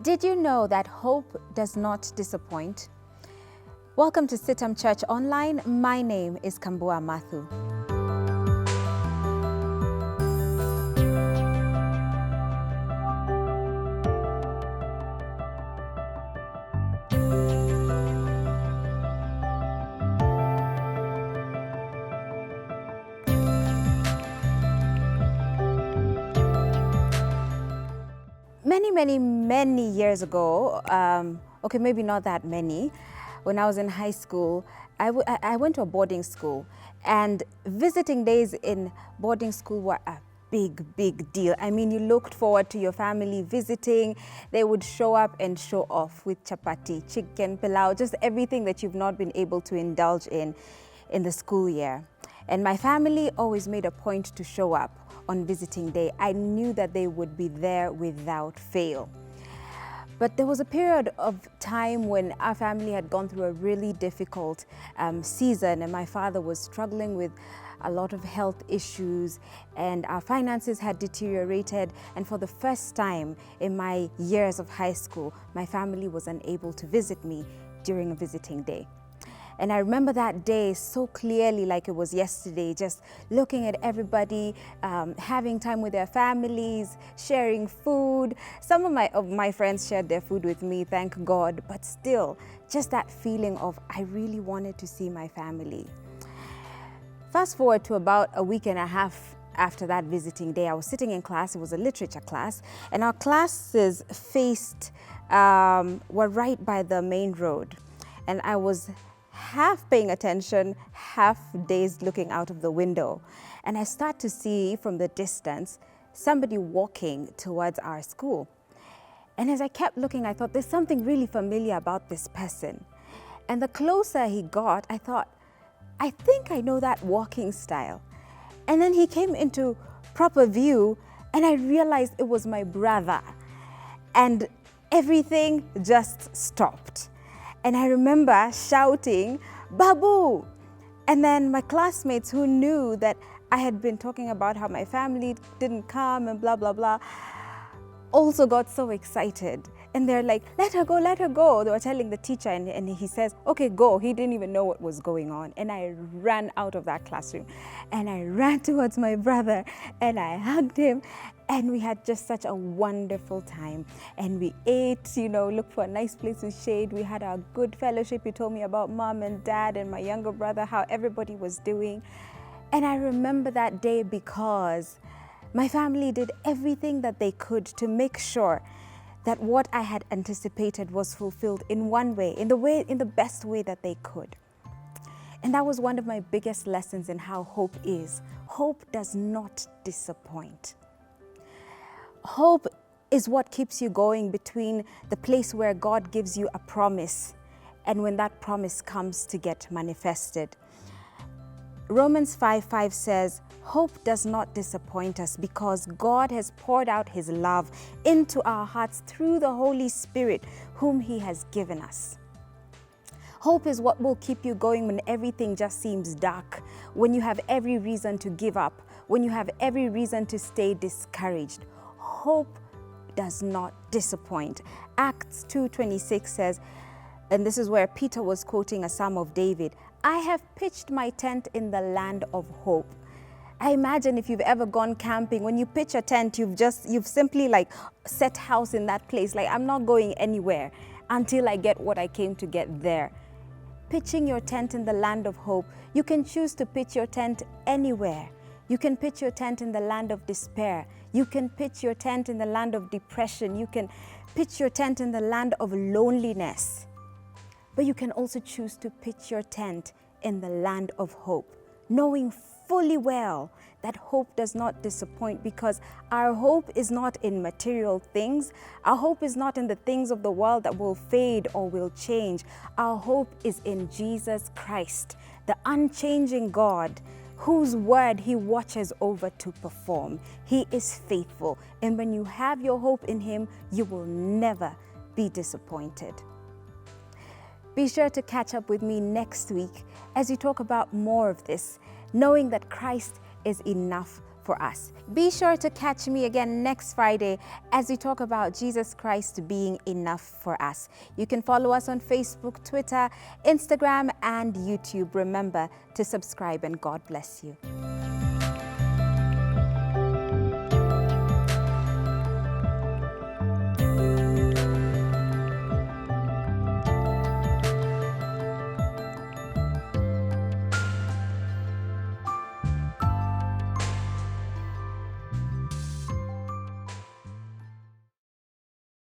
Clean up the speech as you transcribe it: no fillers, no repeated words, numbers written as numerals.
Did you know that hope does not disappoint? Welcome to CITAM Church Online. My name is Kambua Mathu. Many years ago, okay, maybe not that many, when I was in high school, I went to a boarding school, and visiting days in boarding school were a big deal. I mean, you looked forward to your family visiting. They would show up and show off with chapati, chicken, pilau, just everything that you've not been able to indulge in the school year. And my family always made a point to show up on visiting day. I knew that they would be there without fail. But there was a period of time when our family had gone through a really difficult season, and my father was struggling with a lot of health issues, and our finances had deteriorated. And for the first time in my years of high school, my family was unable to visit me during a visiting day. And I remember that day so clearly, like it was yesterday, just looking at everybody, having time with their families, sharing food. Some of my friends shared their food with me, thank God, but still, just that feeling of I really wanted to see my family. Fast forward to about a week and a half after that visiting day, I was sitting in class. It was a literature class, and our classes were right by the main road. And I was half paying attention, half dazed looking out of the window. And I start to see from the distance somebody walking towards our school. And as I kept looking, I thought there's something really familiar about this person. And the closer he got, I thought, I think I know that walking style. And then he came into proper view, and I realized it was my brother. And everything just stopped. And I remember shouting, "Babu!" And then my classmates, who knew that I had been talking about how my family didn't come and blah, blah, blah, also got so excited. And they're like, "Let her go, let her go." They were telling the teacher, and he says, "Okay, go." He didn't even know what was going on. And I ran out of that classroom, and I ran towards my brother, and I hugged him. And we had just such a wonderful time. And we ate, looked for a nice place with shade. We had our good fellowship. He told me about mom and dad and my younger brother, how everybody was doing. And I remember that day because my family did everything that they could to make sure that what I had anticipated was fulfilled in one way, in the best way that they could. And that was one of my biggest lessons in how hope is. Hope does not disappoint. Hope is what keeps you going between the place where God gives you a promise and when that promise comes to get manifested. Romans 5:5 says, "Hope does not disappoint us because God has poured out His love into our hearts through the Holy Spirit, whom He has given us." Hope is what will keep you going when everything just seems dark, when you have every reason to give up, when you have every reason to stay discouraged. Hope does not disappoint. Acts 2:26 says, and this is where Peter was quoting a Psalm of David, "I have pitched my tent in the land of hope." I imagine if you've ever gone camping, when you pitch a tent, you've simply like set house in that place. Like, I'm not going anywhere until I get what I came to get there. Pitching your tent in the land of hope. You can choose to pitch your tent anywhere. You can pitch your tent in the land of despair. You can pitch your tent in the land of depression. You can pitch your tent in the land of loneliness. But you can also choose to pitch your tent in the land of hope, knowing fully well that hope does not disappoint, because our hope is not in material things. Our hope is not in the things of the world that will fade or will change. Our hope is in Jesus Christ, the unchanging God, whose word He watches over to perform. He is faithful. And when you have your hope in Him, you will never be disappointed. Be sure to catch up with me next week as we talk about more of this, knowing that Christ is enough for for us. Be sure to catch me again next Friday as we talk about Jesus Christ being enough for us. You can follow us on Facebook, Twitter, Instagram, and YouTube. Remember to subscribe, and God bless you.